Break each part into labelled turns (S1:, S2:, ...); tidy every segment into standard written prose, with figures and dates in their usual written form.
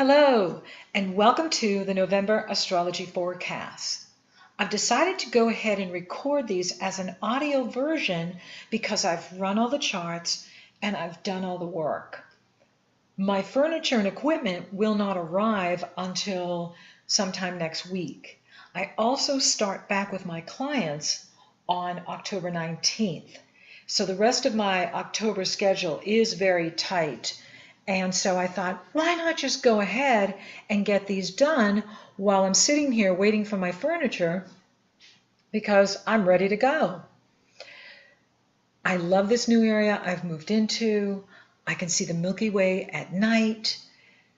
S1: Hello, and welcome to the November astrology forecast. I've decided to go ahead and record these as an audio version because I've run all the charts and I've done all the work. My furniture and equipment will not arrive until sometime next week. I also start back with my clients on October 19th. So the rest of my October schedule is very tight. And so I thought, why not just go ahead and get these done while I'm sitting here waiting for my furniture, because I'm ready to go. I love this new area I've moved into. I can see the Milky Way at night.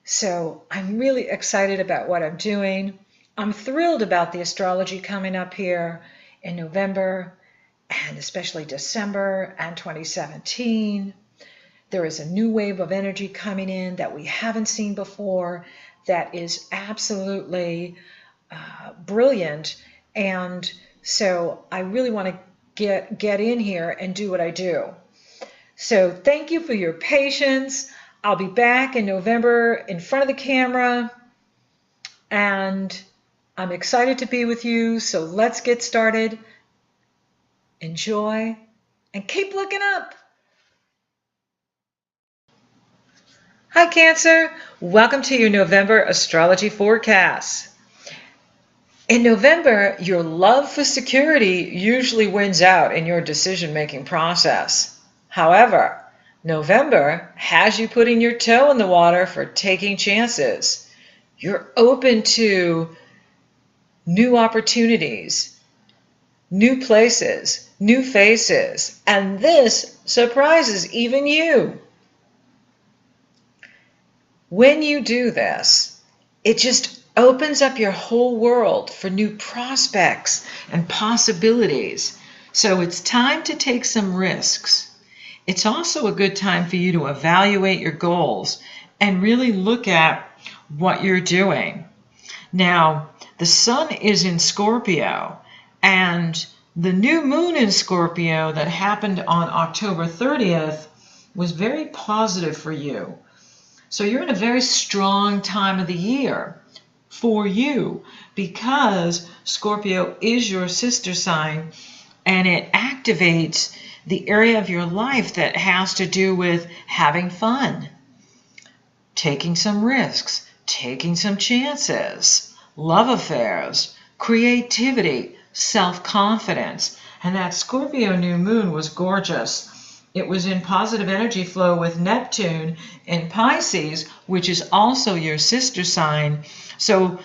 S1: So I'm really excited about what I'm doing. I'm thrilled about the astrology coming up here in November and especially December and 2017. There is a new wave of energy coming in that we haven't seen before that is absolutely brilliant. And so I really want to get in here and do what I do. So thank you for your patience. I'll be back in November in front of the camera, and I'm excited to be with you. So let's get started. Enjoy and keep looking up. Hi, Cancer. Welcome to your November astrology forecast. In November, your love for security usually wins out in your decision-making process. However, November has you putting your toe in the water for taking chances. You're open to new opportunities, new places, new faces, and this surprises even you. When you do this, it just opens up your whole world for new prospects and possibilities. So it's time to take some risks. It's also a good time for you to evaluate your goals and really look at what you're doing. Now, the sun is in Scorpio, and the new moon in Scorpio that happened on October 30th was very positive for you. So you're in a very strong time of the year for you because Scorpio is your sister sign, and it activates the area of your life that has to do with having fun, taking some risks, taking some chances, love affairs, creativity, self-confidence. And that Scorpio new moon was gorgeous. It was in positive energy flow with Neptune in Pisces, which is also your sister sign. So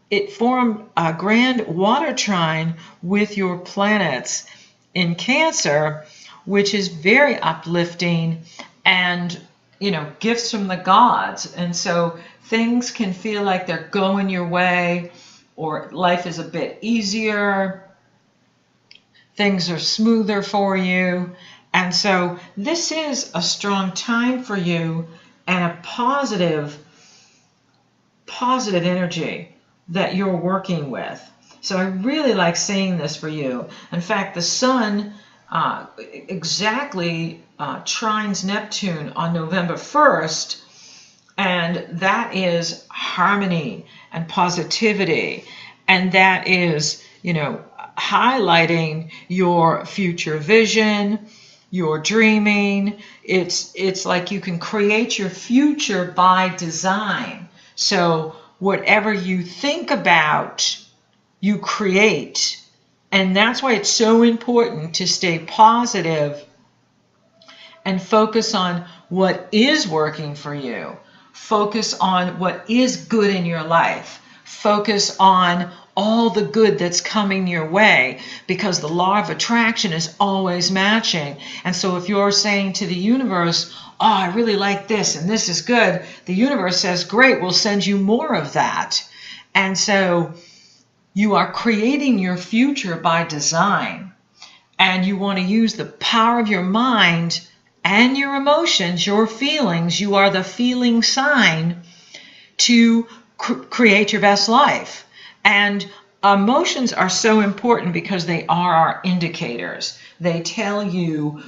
S1: it formed a grand water trine with your planets in Cancer, which is very uplifting and, gifts from the gods. And so things can feel like they're going your way, or life is a bit easier. Things are smoother for you. And so this is a strong time for you and a positive energy that you're working with. So I really like seeing this for you. In fact, the sun exactly trines Neptune on November 1st, and that is harmony and positivity, and that is, highlighting your future vision, your dreaming. It's like you can create your future by design. So whatever you think about, you create. And that's why it's so important to stay positive and focus on what is working for you. Focus on what is good in your life. Focus on all the good that's coming your way, because the law of attraction is always matching. And so if you're saying to the universe, oh, I really like this and this is good, the universe says, great, we'll send you more of that. And so you are creating your future by design, and you want to use the power of your mind and your emotions, your feelings. You are the feeling sign to create your best life. And emotions are so important because they are our indicators. They tell you,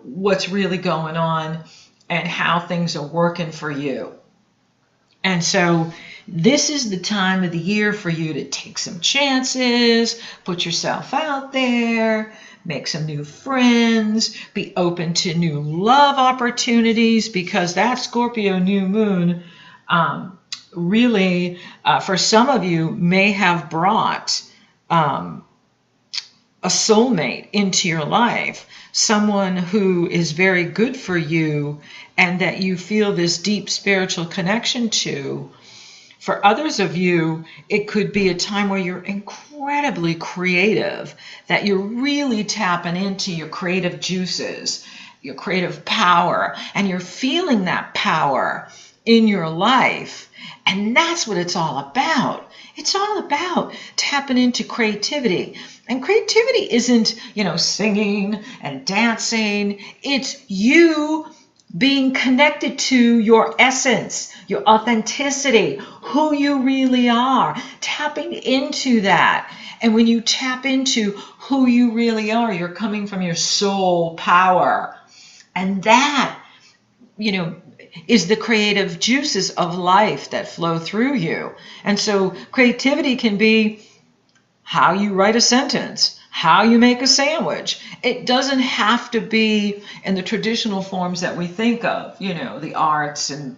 S1: what's really going on and how things are working for you. And so this is the time of the year for you to take some chances, put yourself out there, make some new friends, be open to new love opportunities, because that Scorpio new moon really, for some of you, may have brought a soulmate into your life, someone who is very good for you and that you feel this deep spiritual connection to. For others of you, it could be a time where you're incredibly creative, that you're really tapping into your creative juices, your creative power, and you're feeling that power in your life. And that's what it's all about. It's all about tapping into creativity. And creativity isn't, singing and dancing. It's you being connected to your essence, your authenticity, who you really are, tapping into that. And when you tap into who you really are, you're coming from your soul power. And that, is the creative juices of life that flow through you. And so creativity can be how you write a sentence, how you make a sandwich. It doesn't have to be in the traditional forms that we think of, the arts and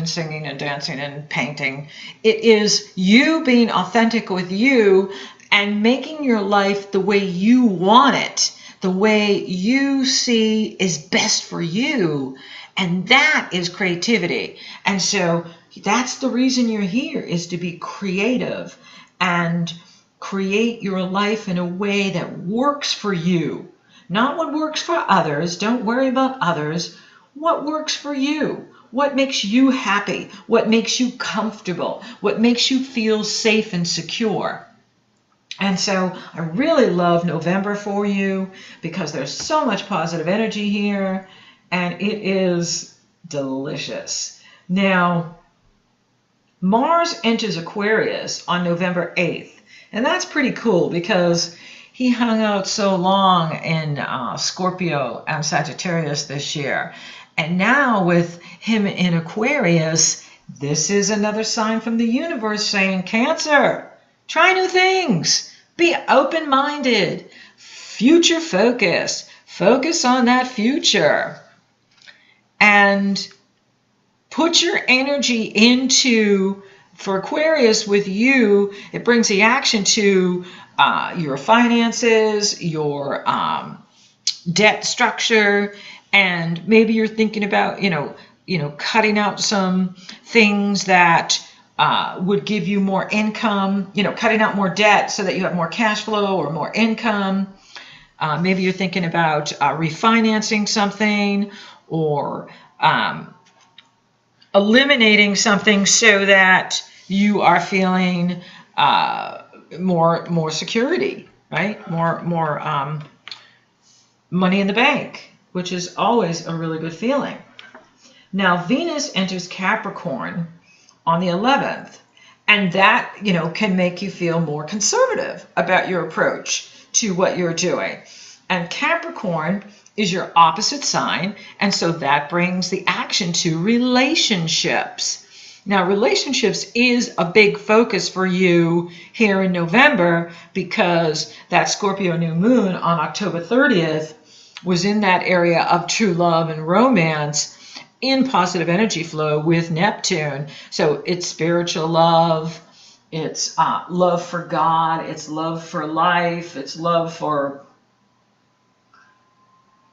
S1: singing and dancing and painting. It is you being authentic with you and making your life the way you want it, the way you see is best for you. And that is creativity. And so that's the reason you're here, is to be creative and create your life in a way that works for you. Not what works for others. Don't worry about others. What works for you? What makes you happy? What makes you comfortable? What makes you feel safe and secure? And so I really love November for you because there's so much positive energy here and it is delicious. Now, Mars enters Aquarius on November 8th. And that's pretty cool because he hung out so long in Scorpio and Sagittarius this year. And now with him in Aquarius, this is another sign from the universe saying, Cancer, try new things, be open-minded, future focused, focus on that future, and put your energy into, for Aquarius with you, it brings the action to your finances, your debt structure, and maybe you're thinking about, cutting out some things that would give you more income, cutting out more debt so that you have more cash flow or more income. Maybe you're thinking about refinancing something or eliminating something so that you are feeling more security, right? More money in the bank, which is always a really good feeling. Now, Venus enters Capricorn on the 11th, and that, can make you feel more conservative about your approach to what you're doing. And Capricorn is your opposite sign, and so that brings the action to relationships. Now, relationships is a big focus for you here in November because that Scorpio new moon on October 30th was in that area of true love and romance in positive energy flow with Neptune. So it's spiritual love, it's love for God, it's love for life, it's love for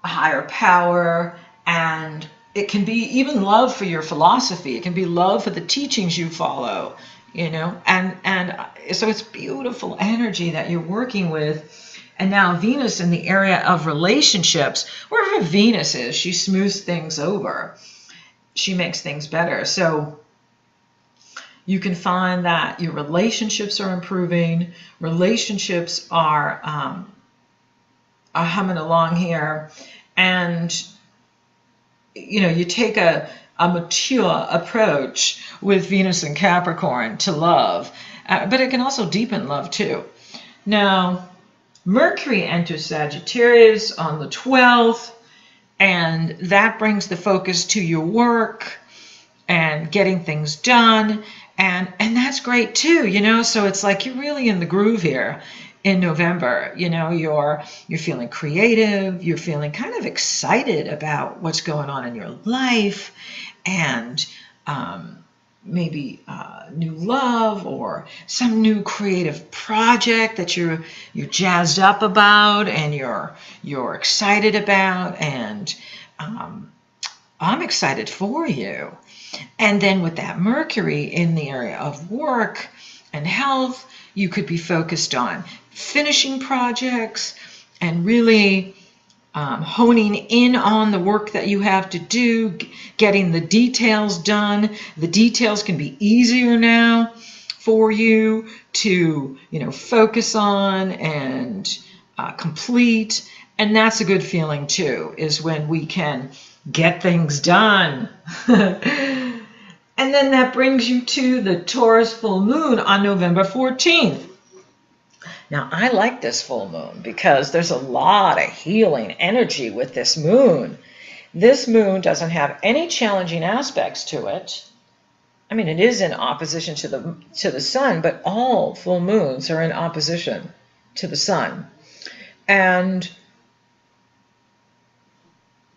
S1: a higher power, and it can be even love for your philosophy. It can be love for the teachings you follow, and so it's beautiful energy that you're working with. And now Venus in the area of relationships, wherever Venus is, she smooths things over. She makes things better. So you can find that your relationships are improving. Relationships are humming along here. And, you take a mature approach with Venus and Capricorn to love, but it can also deepen love too. Now, Mercury enters Sagittarius on the 12th, and that brings the focus to your work, and getting things done. And that's great too, so it's like you're really in the groove here in November. You're feeling creative, you're feeling kind of excited about what's going on in your life, and maybe new love or some new creative project that you're jazzed up about and you're excited about, and I'm excited for you. And then with that Mercury in the area of work and health, you could be focused on finishing projects and really honing in on the work that you have to do, getting the details done. The details can be easier now for you to, focus on and complete. And that's a good feeling too, is when we can get things done. And then that brings you to the Taurus full moon on November 14th. Now, I like this full moon because there's a lot of healing energy with this moon. This moon doesn't have any challenging aspects to it. I mean, it is in opposition to the sun, but all full moons are in opposition to the sun. And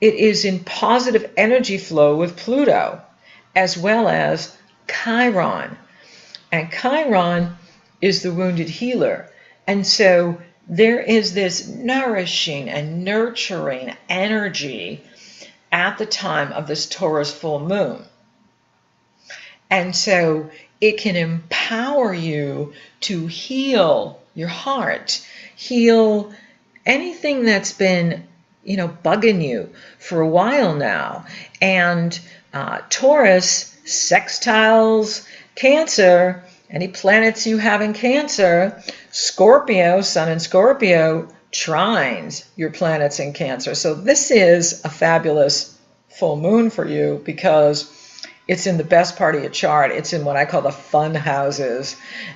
S1: it is in positive energy flow with Pluto, as well as Chiron. And Chiron is the wounded healer. And so there is this nourishing and nurturing energy at the time of this Taurus full moon. And so it can empower you to heal your heart, heal anything that's been, bugging you for a while now. And Taurus sextiles Cancer, any planets you have in Cancer, Scorpio, Sun in Scorpio, trines your planets in Cancer. So this is a fabulous full moon for you because it's in the best part of your chart. It's in what I call the fun houses,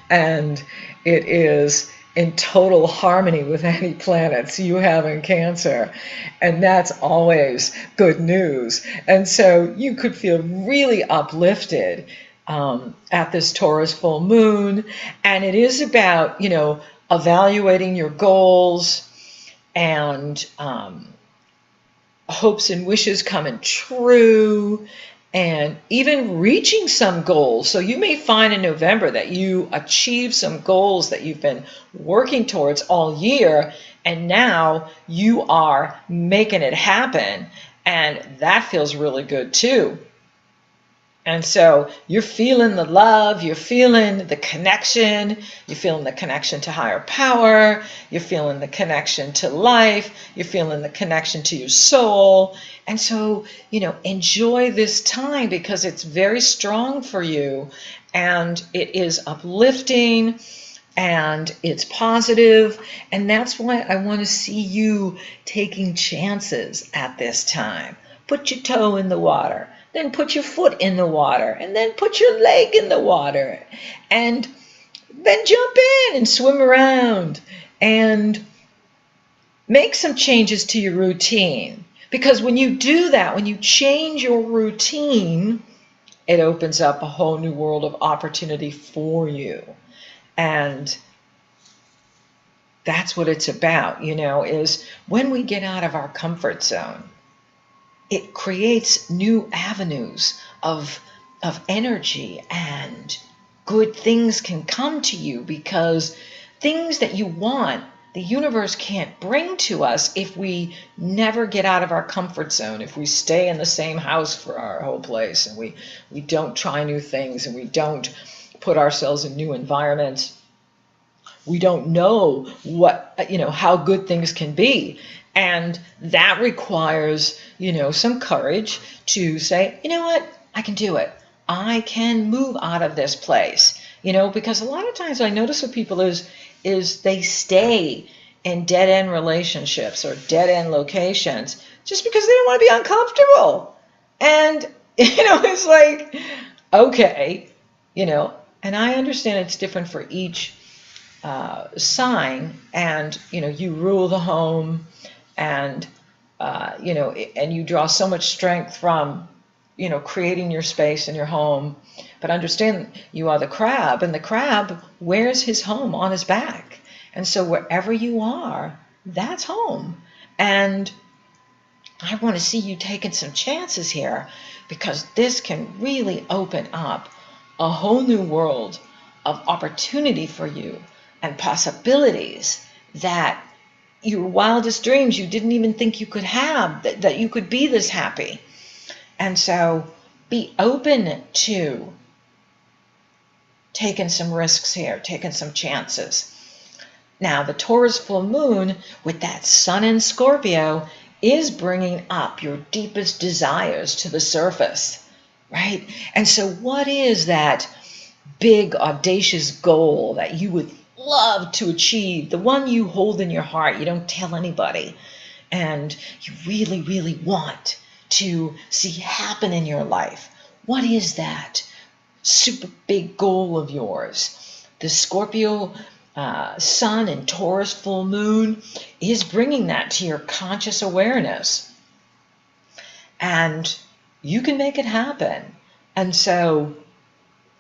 S1: and it is in total harmony with any planets you have in Cancer. And that's always good news. And so you could feel really uplifted at this Taurus full moon. And it is about, evaluating your goals and hopes and wishes coming true, and even reaching some goals. So you may find in November that you achieve some goals that you've been working towards all year, and now you are making it happen, and that feels really good too. And so you're feeling the love, you're feeling the connection, you're feeling the connection to higher power, you're feeling the connection to life, you're feeling the connection to your soul. And so, enjoy this time because it's very strong for you, and it is uplifting and it's positive. And that's why I want to see you taking chances at this time. Put your toe in the water. Then put your foot in the water, and then put your leg in the water, and then jump in and swim around and make some changes to your routine. Because when you do that, when you change your routine, it opens up a whole new world of opportunity for you. And that's what it's about, is when we get out of our comfort zone, it creates new avenues of energy, and good things can come to you because things that you want, the universe can't bring to us if we never get out of our comfort zone, if we stay in the same house for our whole place, and we don't try new things, and we don't put ourselves in new environments. We don't know how good things can be. And that requires, some courage to say, you know what, I can do it. I can move out of this place, because a lot of times I notice with people is they stay in dead-end relationships or dead-end locations just because they don't want to be uncomfortable. And, it's like, okay, and I understand it's different for each sign, and, you rule the home, and and you draw so much strength from creating your space in your home. But understand, you are the crab, and the crab wears his home on his back. And so wherever you are, that's home. And I want to see you taking some chances here, because this can really open up a whole new world of opportunity for you and possibilities that your wildest dreams you didn't even think you could have, that you could be this happy. And so be open to taking some risks here, taking some chances. Now, the Taurus full moon with that sun in Scorpio is bringing up your deepest desires to the surface, right? And so what is that big, audacious goal that you would love to achieve, the one you hold in your heart, you don't tell anybody, and you really, really want to see happen in your life? What is that super big goal of yours? The Scorpio sun and Taurus full moon is bringing that to your conscious awareness. And you can make it happen. And so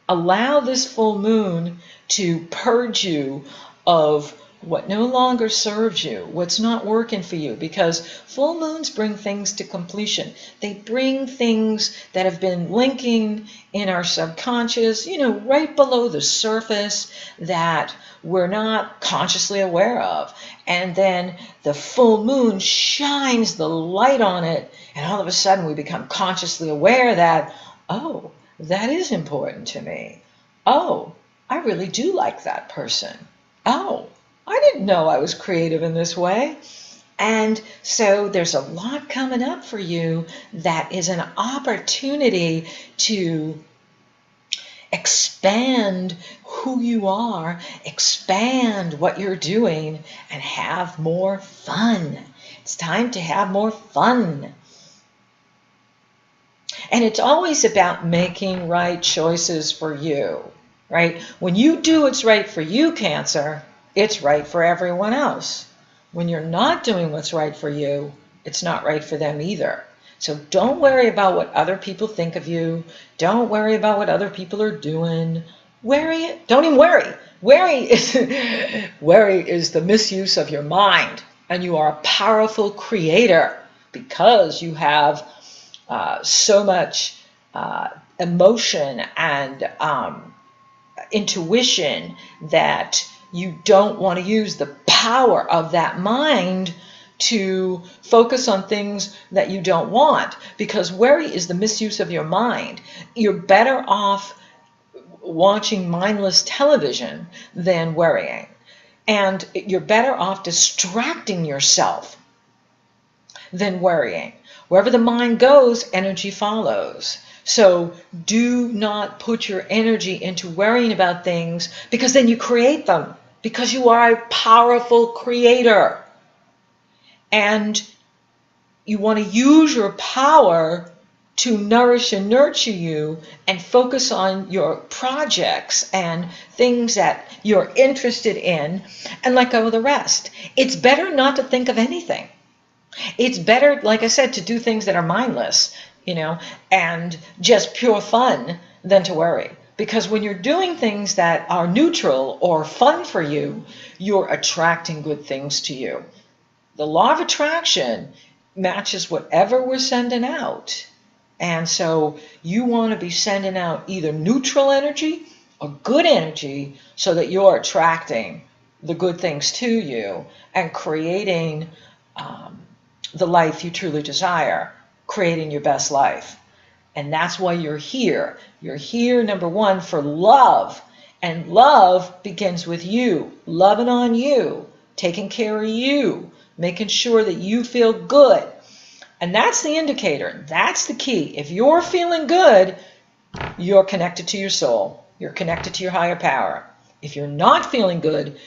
S1: allow this full moon to purge you of what no longer serves you, what's not working for you, because full moons bring things to completion. They bring things that have been linking in our subconscious, right below the surface, that we're not consciously aware of. And then the full moon shines the light on it, and all of a sudden we become consciously aware that, oh, that is important to me. Oh, I really do like that person. Oh, I didn't know I was creative in this way. And so there's a lot coming up for you that is an opportunity to expand who you are, expand what you're doing, and have more fun. It's time to have more fun. And it's always about making right choices for you, right? When you do what's right for you, Cancer, it's right for everyone else. When you're not doing what's right for you, it's not right for them either. So don't worry about what other people think of you. Don't worry about what other people are doing. Don't even worry. Worry is the misuse of your mind. And you are a powerful creator because you have so much emotion and intuition that you don't want to use the power of that mind to focus on things that you don't want, because worry is the misuse of your mind. You're better off watching mindless television than worrying, and you're better off distracting yourself than worrying. Wherever the mind goes, energy follows. So do not put your energy into worrying about things, because then you create them, because you are a powerful creator. And you want to use your power to nourish and nurture you and focus on your projects and things that you're interested in and let go of the rest. It's better not to think of anything. It's better, like I said, to do things that are mindless, and just pure fun than to worry. Because when you're doing things that are neutral or fun for you, you're attracting good things to you. The law of attraction matches whatever we're sending out. And so you want to be sending out either neutral energy or good energy so that you're attracting the good things to you and creating the life you truly desire, creating your best life. And that's why you're here. You're here, number one, for love. And love begins with you, loving on you, taking care of you, making sure that you feel good. And that's the indicator. That's the key. If you're feeling good, you're connected to your soul. You're connected to your higher power. If you're not feeling good,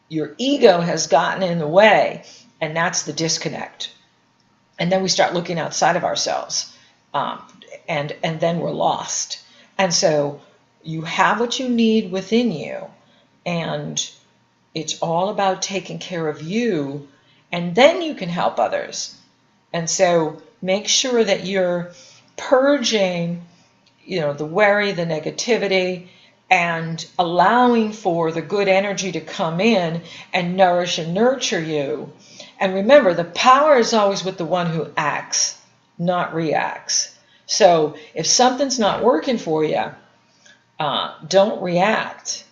S1: your ego has gotten in the way, and that's the disconnect. And then we start looking outside of ourselves, and then we're lost. And so you have what you need within you, and it's all about taking care of you, and then you can help others. And so make sure that you're purging, the worry, the negativity, and allowing for the good energy to come in and nourish and nurture you. And remember, the power is always with the one who acts, not reacts. So if something's not working for you, don't react.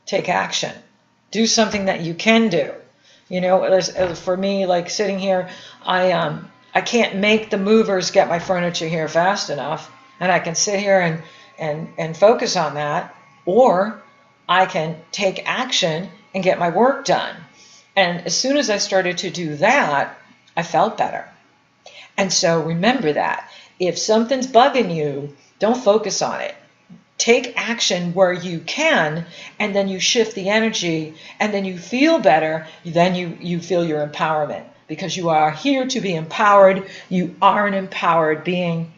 S1: Take action. Do something that you can do. For me, like sitting here, I can't make the movers get my furniture here fast enough, and I can sit here and focus on that, or I can take action and get my work done. And as soon as I started to do that, I felt better. And so remember that. If something's bugging you, don't focus on it. Take action where you can, and then you shift the energy, and then you feel better. Then you feel your empowerment, because you are here to be empowered. You are an empowered being,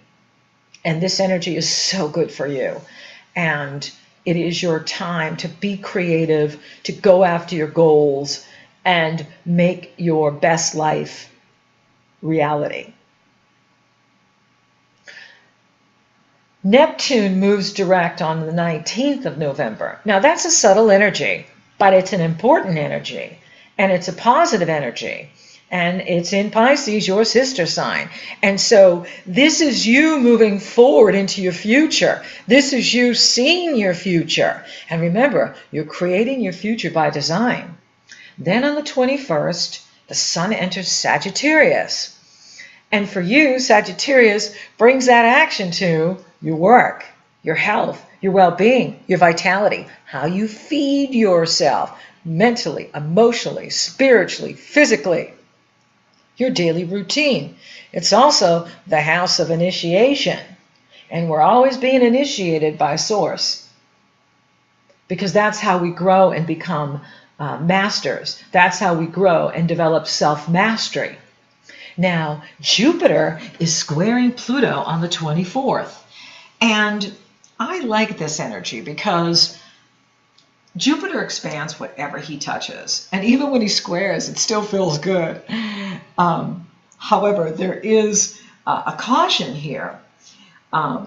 S1: and this energy is so good for you. And it is your time to be creative, to go after your goals, and make your best life reality. Neptune moves direct on the 19th of November. Now that's a subtle energy, but it's an important energy, and it's a positive energy, and it's in Pisces, your sister sign. And so this is you moving forward into your future. This is you seeing your future. And remember, you're creating your future by design. Then on the 21st, the sun enters Sagittarius. And for you, Sagittarius brings that action to your work, your health, your well-being, your vitality, how you feed yourself mentally, emotionally, spiritually, physically, your daily routine. It's also the house of initiation. And we're always being initiated by Source, because that's how we grow and become masters. That's how we grow and develop self-mastery. Now, Jupiter is squaring Pluto on the 24th. And I like this energy because Jupiter expands whatever he touches. And even when he squares, it still feels good. However, there is a caution here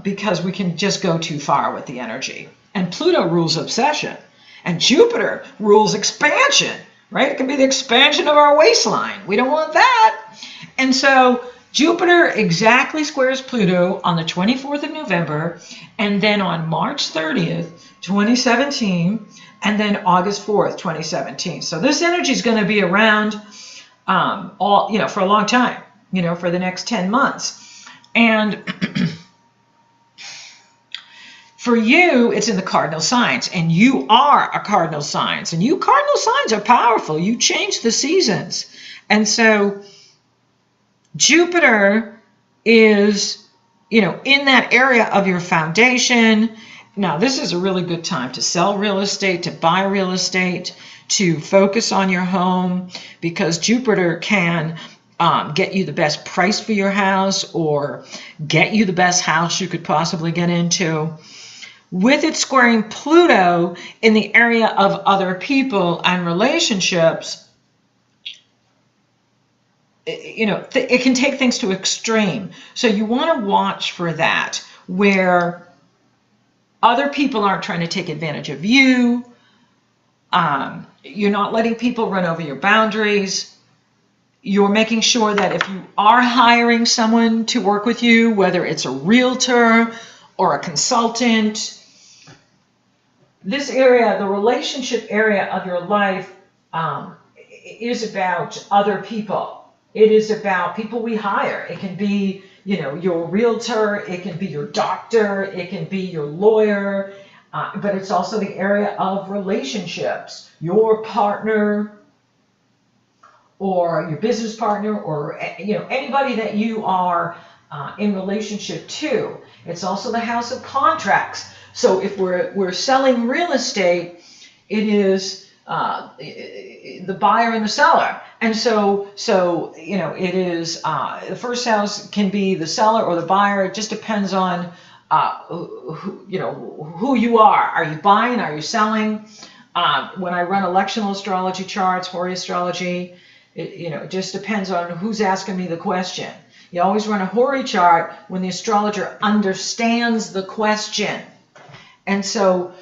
S1: because we can just go too far with the energy. And Pluto rules obsession. And Jupiter rules expansion, right? It can be the expansion of our waistline. We don't want that. And so Jupiter exactly squares Pluto on the 24th of November, and then on March 30th, 2017, and then August 4th, 2017. So this energy is going to be around for a long time, for the next 10 months. And for you, it's in the cardinal signs, and you are a cardinal signs, and you cardinal signs are powerful. You change the seasons. And so Jupiter is, in that area of your foundation. Now, this is a really good time to sell real estate, to buy real estate, to focus on your home, because Jupiter can get you the best price for your house or get you the best house you could possibly get into. With it squaring Pluto in the area of other people and relationships, it can take things to extreme. So you want to watch for that, where other people aren't trying to take advantage of you. You're not letting people run over your boundaries. You're making sure that if you are hiring someone to work with you, whether it's a realtor or a consultant, this area, the relationship area of your life, is about other people. It is about people we hire. It can be, your realtor. It can be your doctor. It can be your lawyer. But it's also the area of relationships. Your partner or your business partner or, anybody that you are in relationship to. It's also the house of contracts. So if we're selling real estate, it is the buyer and the seller. And so it is the first house can be the seller or the buyer. It just depends on who you are. Are you buying? Are you selling? When I run electional astrology charts, Hori astrology, it just depends on who's asking me the question. You always run a Hori chart when the astrologer understands the question. And so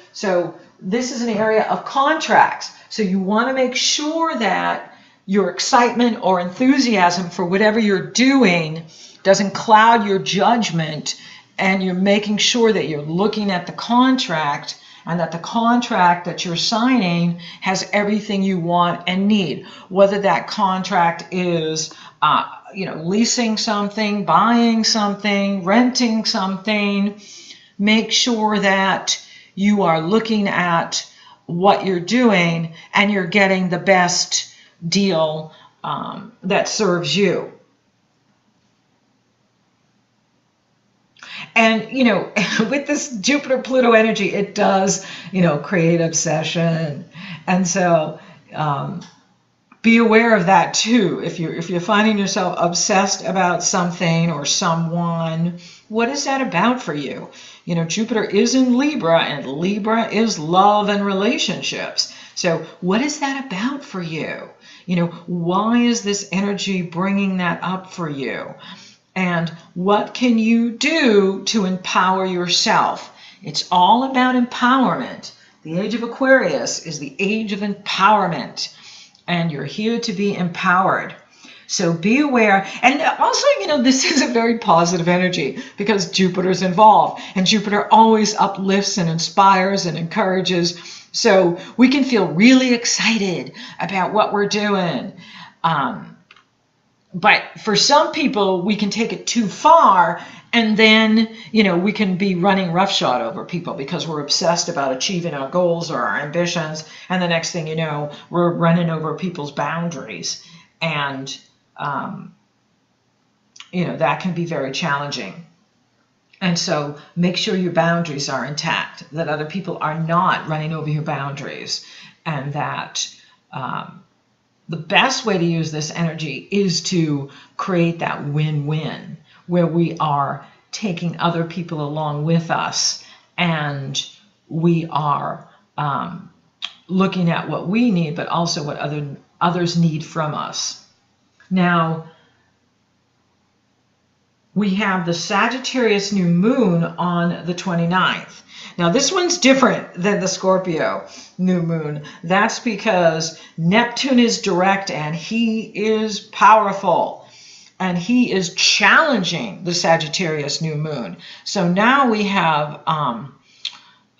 S1: this is an area of contracts. So you want to make sure that your excitement or enthusiasm for whatever you're doing doesn't cloud your judgment, and you're making sure that you're looking at the contract, and that the contract that you're signing has everything you want and need. Whether that contract is leasing something, buying something, renting something, make sure that you are looking at what you're doing and you're getting the best deal that serves you. And, with this Jupiter-Pluto energy, it does, create obsession. And so be aware of that too. If you're finding yourself obsessed about something or someone, what is that about for you? Jupiter is in Libra, and Libra is love and relationships. So what is that about for you? Why is this energy bringing that up for you? And what can you do to empower yourself? It's all about empowerment. The age of Aquarius is the age of empowerment, and you're here to be empowered. So be aware. And also, this is a very positive energy because Jupiter's involved, and Jupiter always uplifts and inspires and encourages. So we can feel really excited about what we're doing. But for some people, we can take it too far, and then, we can be running roughshod over people because we're obsessed about achieving our goals or our ambitions. And the next thing you know, we're running over people's boundaries. And, that can be very challenging. And so make sure your boundaries are intact, that other people are not running over your boundaries, and that the best way to use this energy is to create that win-win, where we are taking other people along with us, and we are looking at what we need, but also what others need from us. Now, we have the Sagittarius new moon on the 29th. Now, this one's different than the Scorpio new moon. That's because Neptune is direct, and he is powerful, and he is challenging the Sagittarius new moon. So now we have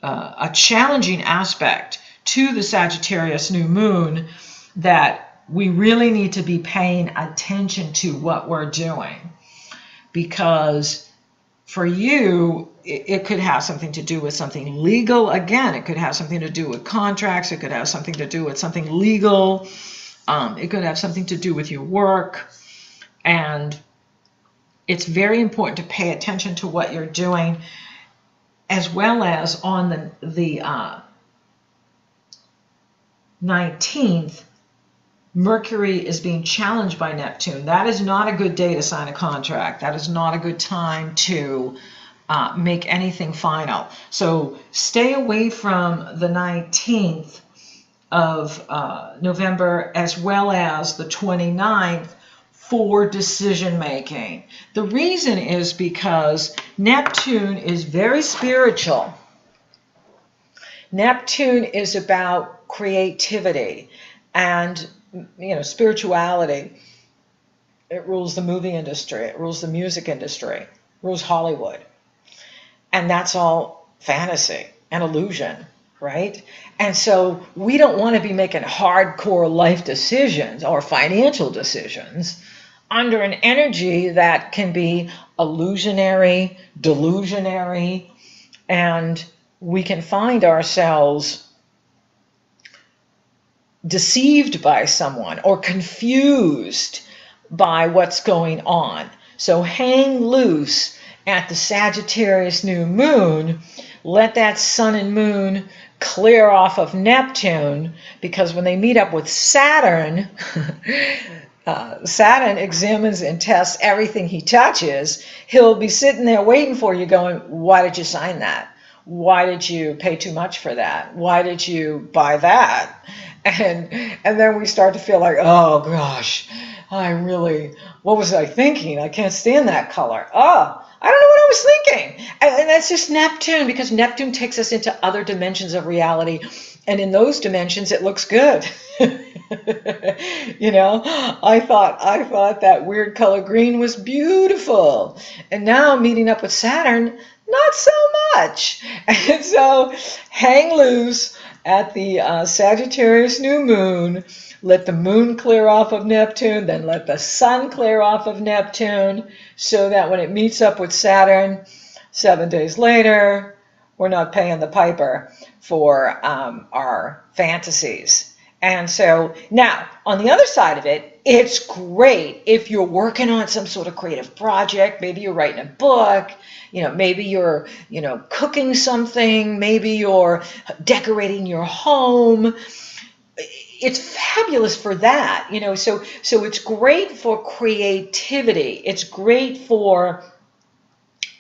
S1: a challenging aspect to the Sagittarius new moon that we really need to be paying attention to what we're doing. Because for you, it could have something to do with something legal. Again, it could have something to do with contracts. It could have something to do with something legal. It could have something to do with your work. And it's very important to pay attention to what you're doing, as well as on the 19th, Mercury is being challenged by Neptune. That is not a good day to sign a contract. That is not a good time to make anything final. So stay away from the 19th of November as well as the 29th for decision making. The reason is because Neptune is very spiritual. Neptune is about creativity and spirituality. It rules the movie industry. It rules the music industry. It rules Hollywood. And that's all fantasy and illusion, right? And so we don't want to be making hardcore life decisions or financial decisions under an energy that can be illusionary, delusionary, and we can find ourselves deceived by someone or confused by what's going on. So hang loose at the Sagittarius new moon. Let that sun and moon clear off of Neptune, because when they meet up with Saturn, Saturn examines and tests everything he touches. He'll be sitting there waiting for you going, why did you sign that? Why did you pay too much for that? Why did you buy that? And then we start to feel like, oh gosh, what was I thinking? I can't stand that color. Oh, I don't know what I was thinking. And that's just Neptune, because Neptune takes us into other dimensions of reality. And in those dimensions, it looks good. I thought that weird color green was beautiful. And now meeting up with Saturn, not so much. And so hang loose at the Sagittarius new moon. Let the moon clear off of Neptune, then let the sun clear off of Neptune, so that when it meets up with Saturn 7 days later, we're not paying the piper for our fantasies. And so now, on the other side of it, it's great if you're working on some sort of creative project. Maybe you're writing a book, maybe you're, cooking something, maybe you're decorating your home. It's fabulous for that, so it's great for creativity. It's great for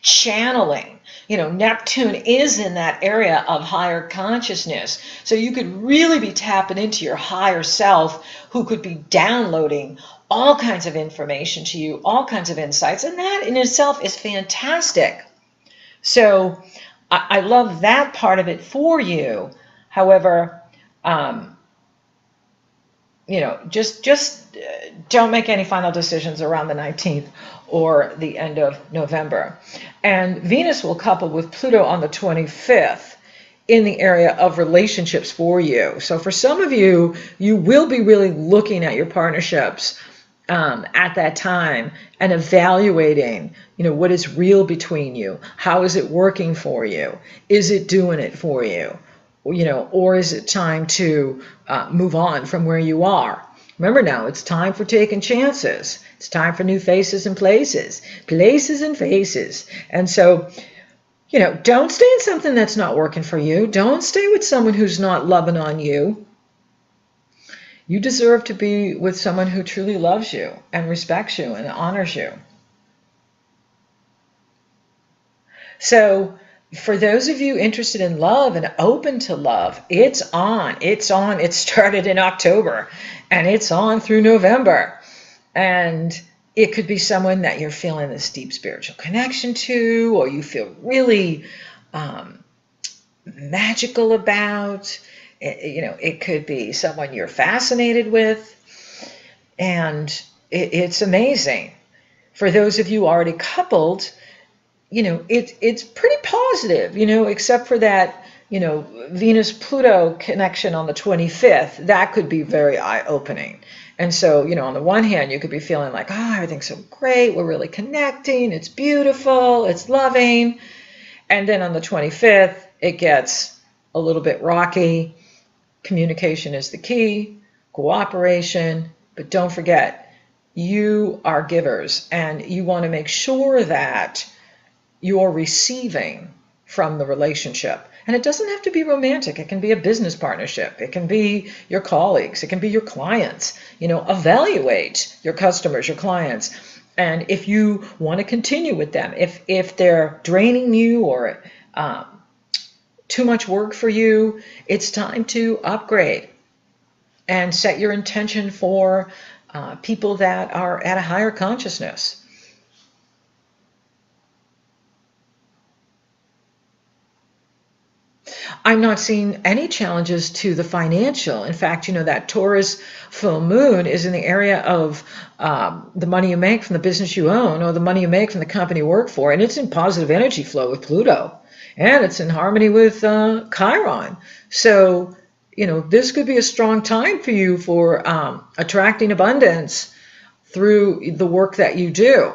S1: channeling. Neptune is in that area of higher consciousness. So you could really be tapping into your higher self, who could be downloading all kinds of information to you, all kinds of insights. And that in itself is fantastic. So I love that part of it for you. However, just don't make any final decisions around the 19th or the end of November. And Venus will couple with Pluto on the 25th in the area of relationships for you. So for some of you, you will be really looking at your partnerships at that time and evaluating, what is real between you. How is it working for you? Is it doing it for you? Or is it time to move on from where you are? Remember now, it's time for taking chances. It's time for new faces and places and faces. And so, don't stay in something that's not working for you. Don't stay with someone who's not loving on you. You deserve to be with someone who truly loves you and respects you and honors you. So, for those of you interested in love and open to love, it's on. It started in October and it's on through November. And it could be someone that you're feeling this deep spiritual connection to, or you feel really magical about. It could be someone you're fascinated with. And it's amazing. For those of you already coupled, it's pretty positive, except for that, Venus-Pluto connection on the 25th. That could be very eye-opening. And so, on the one hand, you could be feeling like, oh, everything's so great. We're really connecting. It's beautiful. It's loving. And then on the 25th, it gets a little bit rocky. Communication is the key, cooperation. But don't forget, you are givers, and you want to make sure that you're receiving from the relationship. And it doesn't have to be romantic. It can be a business partnership. It can be your colleagues. It can be your clients. Evaluate your customers, your clients. And if you want to continue with them, if they're draining you or too much work for you, it's time to upgrade and set your intention for people that are at a higher consciousness. I'm not seeing any challenges to the financial. In fact, that Taurus full moon is in the area of the money you make from the business you own, or the money you make from the company you work for, and it's in positive energy flow with Pluto, and it's in harmony with Chiron. So, this could be a strong time for you for attracting abundance through the work that you do.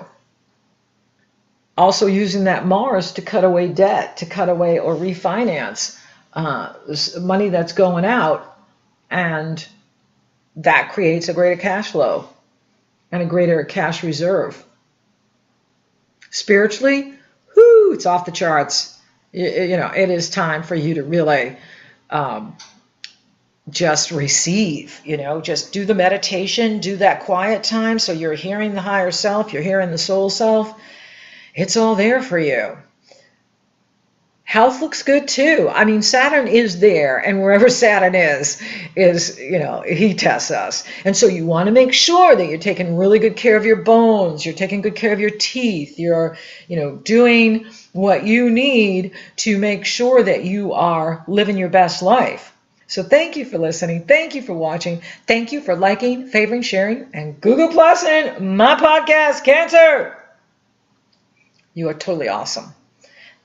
S1: Also using that Mars to cut away debt, to cut away or refinance money that's going out, and that creates a greater cash flow and a greater cash reserve. Spiritually, it's off the charts. It is time for you to really just receive, just do the meditation, do that quiet time, so you're hearing the higher self, you're hearing the soul self. It's all there for you. Health looks good too. I mean, Saturn is there, and wherever Saturn is, he tests us. And so you want to make sure that you're taking really good care of your bones, you're taking good care of your teeth, you're, doing what you need to make sure that you are living your best life. So thank you for listening. Thank you for watching. Thank you for liking, favoring, sharing, and Google Plusing my podcast, Cancer. You are totally awesome.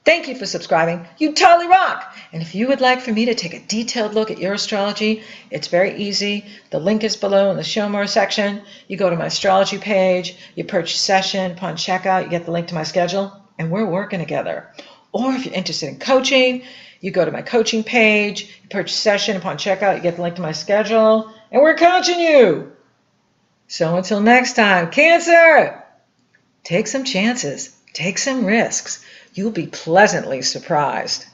S1: Thank you for subscribing. You totally rock. And if you would like for me to take a detailed look at your astrology, it's very easy. The link is below in the Show More section. You go to my astrology page, you purchase session. Upon checkout, you get the link to my schedule, and we're working together. Or if you're interested in coaching, you go to my coaching page, you purchase session. Upon checkout, you get the link to my schedule, and we're coaching you. So until next time, Cancer, take some chances, take some risks. You'll be pleasantly surprised.